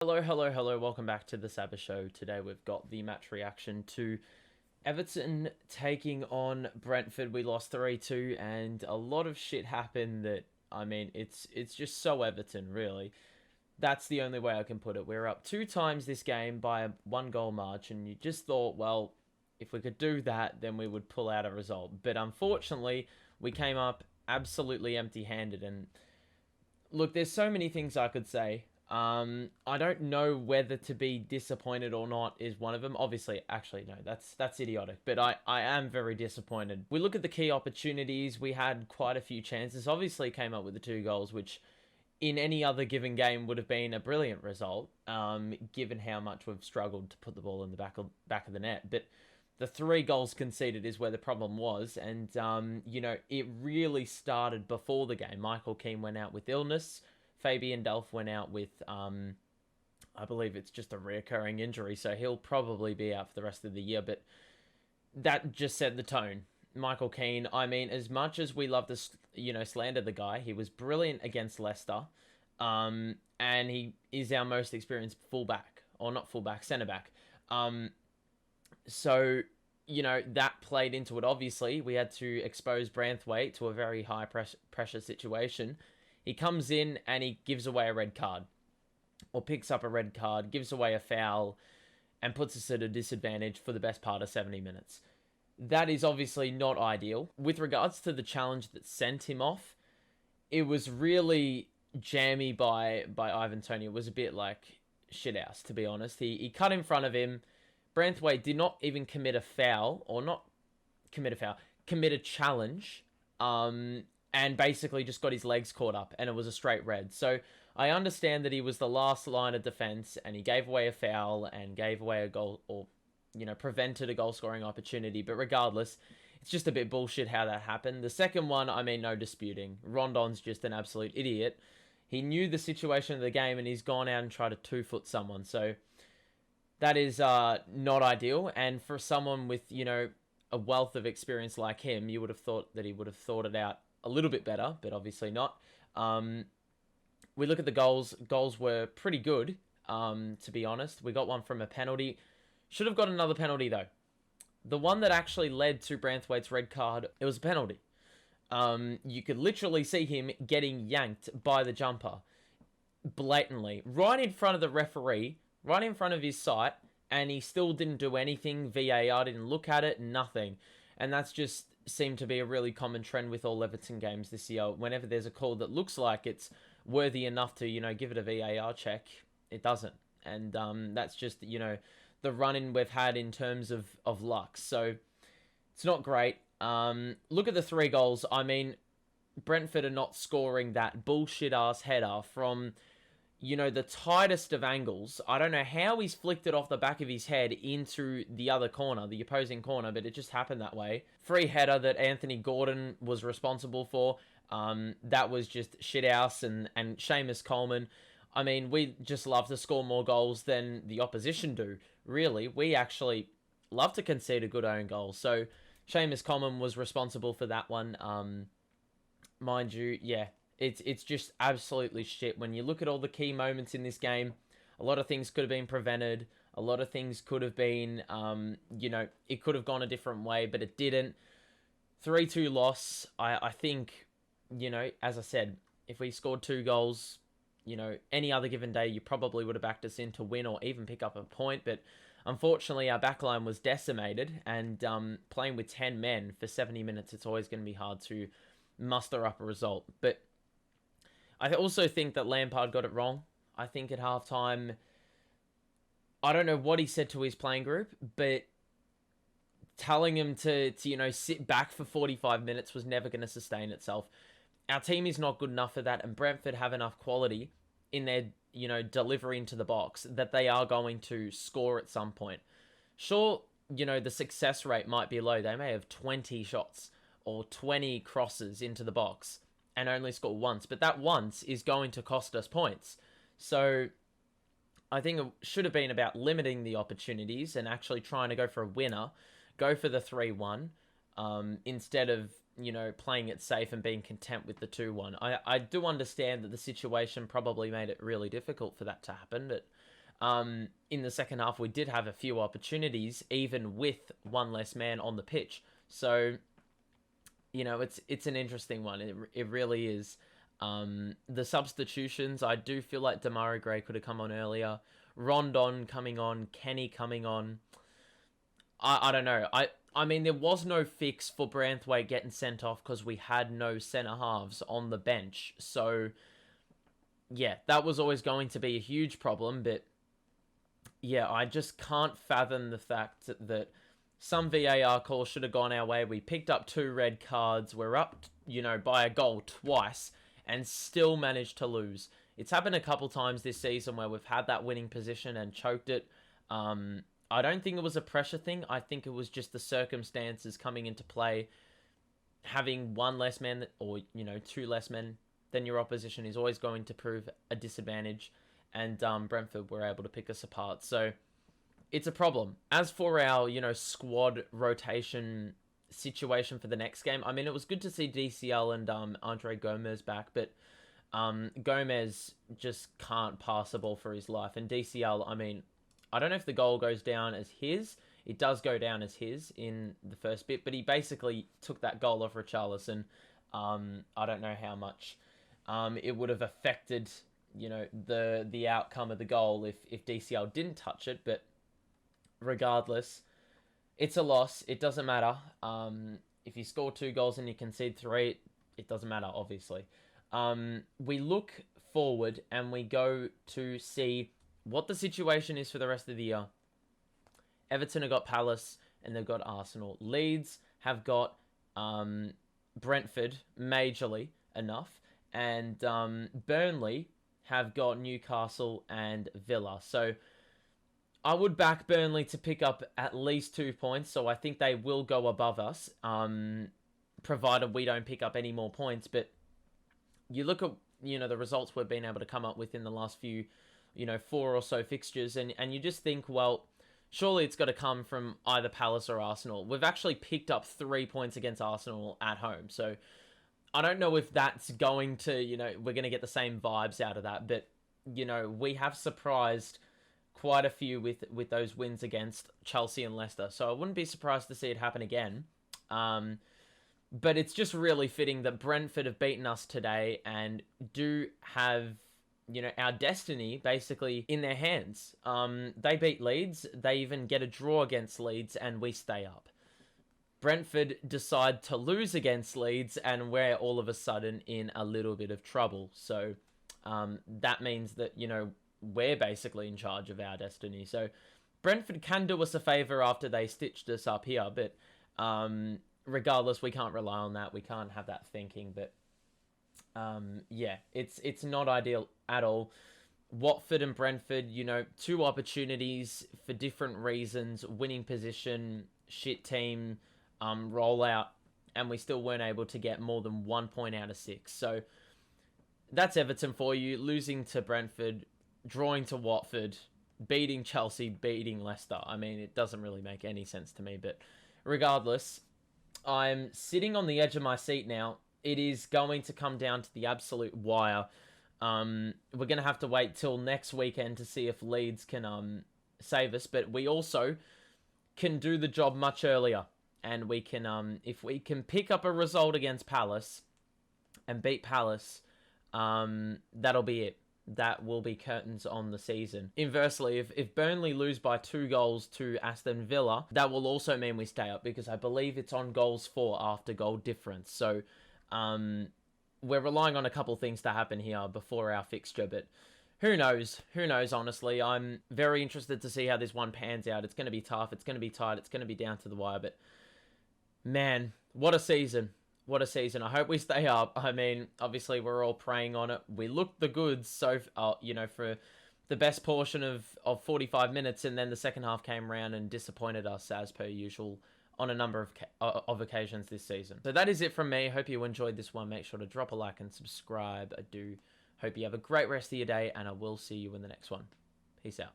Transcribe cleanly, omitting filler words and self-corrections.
Hello, hello, hello. Welcome back to the Saba Show. Today we've got the match reaction to Everton taking on Brentford. We lost 3-2 and a lot of shit happened it's just so Everton, really. That's the only way I can put it. We're up 2 times this game by a 1 goal margin. And you just thought, well, if we could do that, then we would pull out a result. But unfortunately, we came up absolutely empty-handed. And look, there's so many things I could say. I don't know whether to be disappointed or not is one of them. Obviously, actually, no, that's idiotic. But I am very disappointed. We look at the key opportunities. We had quite a few chances. Obviously, came up with the 2 goals, which in any other given game would have been a brilliant result, given how much we've struggled to put the ball in the back of the net. But the 3 goals conceded is where the problem was, and it really started before the game. Michael Keane went out with illness. Fabian Delph went out with, I believe it's just a reoccurring injury, so he'll probably be out for the rest of the year. But that just set the tone. Michael Keane, as much as we love to, slander the guy, he was brilliant against Leicester, and he is our most experienced fullback, or not fullback, centre back. So, that played into it. Obviously, we had to expose Branthwaite to a very high pressure situation. He comes in and he gives away a red card, or picks up a red card, gives away a foul, and puts us at a disadvantage for the best part of 70 minutes. That is obviously not ideal. With regards to the challenge that sent him off, it was really jammy by Ivan Toney. It was a bit like shithouse, to be honest. He cut in front of him. Branthwaite did not even commit a foul, or not commit a foul, commit a challenge, and basically just got his legs caught up, and it was a straight red. So I understand that he was the last line of defense, and he gave away a foul, and gave away a goal, or, prevented a goal-scoring opportunity. But regardless, it's just a bit bullshit how that happened. The second one, no disputing. Rondon's just an absolute idiot. He knew the situation of the game, and he's gone out and tried to 2-foot someone. So that is not ideal. And for someone with, a wealth of experience like him, you would have thought that he would have thought it out a little bit better, but obviously not. We look at the goals. Goals were pretty good, to be honest. We got one from a penalty. Should have got another penalty, though. The one that actually led to Branthwaite's red card, it was a penalty. You could literally see him getting yanked by the jumper, blatantly, right in front of the referee, right in front of his sight, and he still didn't do anything. VAR didn't look at it, nothing. And that's just seemed to be a really common trend with all Everton games this year. Whenever there's a call that looks like it's worthy enough to, give it a VAR check, it doesn't. And that's just, the run-in we've had in terms of luck. So it's not great. Look at the 3 goals. Brentford are not scoring that bullshit-ass header from, the tightest of angles. I don't know how he's flicked it off the back of his head into the other corner, the opposing corner, but it just happened that way. Free header that Anthony Gordon was responsible for. That was just shithouse, and Seamus Coleman. We just love to score more goals than the opposition do, really. We actually love to concede a good own goal. So Seamus Coleman was responsible for that one. Mind you, yeah, it's just absolutely shit. When you look at all the key moments in this game, a lot of things could have been prevented. A lot of things could have been, it could have gone a different way, but it didn't. 3-2 loss. I think, as I said, if we scored 2 goals, any other given day, you probably would have backed us in to win or even pick up a point. But unfortunately, our backline was decimated, and playing with 10 men for 70 minutes, it's always going to be hard to muster up a result. But I also think that Lampard got it wrong. I think at halftime, I don't know what he said to his playing group, but telling him to sit back for 45 minutes was never going to sustain itself. Our team is not good enough for that, and Brentford have enough quality in their, delivery into the box that they are going to score at some point. Sure, the success rate might be low. They may have 20 shots or 20 crosses into the box and only score once, but that once is going to cost us points. So I think it should have been about limiting the opportunities and actually trying to go for a winner, go for the 3-1, instead of, playing it safe and being content with the 2-1. I do understand that the situation probably made it really difficult for that to happen, but In the second half, we did have a few opportunities, even with one less man on the pitch. So, it's an interesting one. It really is. The substitutions, I do feel like Damari Gray could have come on earlier. Rondon coming on, Kenny coming on. I don't know. I mean, there was no fix for Branthwaite getting sent off because we had no centre halves on the bench. So, yeah, that was always going to be a huge problem. But, yeah, I just can't fathom the fact that some VAR calls should have gone our way. We picked up 2 red cards. We're up, by a goal twice and still managed to lose. It's happened a couple times this season where we've had that winning position and choked it. I don't think it was a pressure thing. I think it was just the circumstances coming into play. Having one less man or, 2 less men than your opposition is always going to prove a disadvantage. And Brentford were able to pick us apart. So it's a problem. As for our, squad rotation situation for the next game, I mean, it was good to see DCL and Andre Gomez back, but Gomez just can't pass the ball for his life. And DCL, I mean, I don't know if the goal goes down as his. It does go down as his in the first bit, but he basically took that goal off Richarlison. I don't know how much it would have affected, the outcome of the goal if DCL didn't touch it, but regardless, it's a loss. It doesn't matter. If you score 2 goals and you concede 3, it doesn't matter, obviously. We look forward and we go to see what the situation is for the rest of the year. Everton have got Palace and they've got Arsenal. Leeds have got Brentford, majorly enough. And Burnley have got Newcastle and Villa. So I would back Burnley to pick up at least 2 points. So I think they will go above us, provided we don't pick up any more points. But you look at, the results we've been able to come up with in the last few 4 or so fixtures, and you just think, well, surely it's got to come from either Palace or Arsenal. We've actually picked up 3 points against Arsenal at home, so I don't know if that's going to, we're going to get the same vibes out of that, but, we have surprised quite a few with those wins against Chelsea and Leicester, so I wouldn't be surprised to see it happen again. But it's just really fitting that Brentford have beaten us today and do have our destiny basically in their hands. They beat Leeds. They even get a draw against Leeds and we stay up. Brentford decide to lose against Leeds and we're all of a sudden in a little bit of trouble. So that means that, we're basically in charge of our destiny. So Brentford can do us a favour after they stitched us up here. But regardless, we can't rely on that. We can't have that thinking. But yeah, it's not ideal at all. Watford and Brentford, 2 opportunities for different reasons. Winning position, shit team, rollout, and we still weren't able to get more than 1 point out of 6. So that's Everton for you. Losing to Brentford, drawing to Watford, beating Chelsea, beating Leicester. I mean, it doesn't really make any sense to me. But regardless, I'm sitting on the edge of my seat now. It is going to come down to the absolute wire. We're going to have to wait till next weekend to see if Leeds can save us. But we also can do the job much earlier. And we can, if we can pick up a result against Palace and beat Palace, that'll be it. That will be curtains on the season. Inversely, if Burnley lose by 2 goals to Aston Villa, that will also mean we stay up because I believe it's on goals for after goal difference. So we're relying on a couple things to happen here before our fixture, but who knows? Who knows, honestly. I'm very interested to see how this one pans out. It's going to be tough. It's going to be tight. It's going to be down to the wire, but man, what a season. What a season. I hope we stay up. I mean, obviously, we're all praying on it. We looked the goods, so, for the best portion of 45 minutes, and then the second half came around and disappointed us, as per usual, on a number of occasions this season. So that is it from me. Hope you enjoyed this one. Make sure to drop a like and subscribe. I do hope you have a great rest of your day, and I will see you in the next one. Peace out.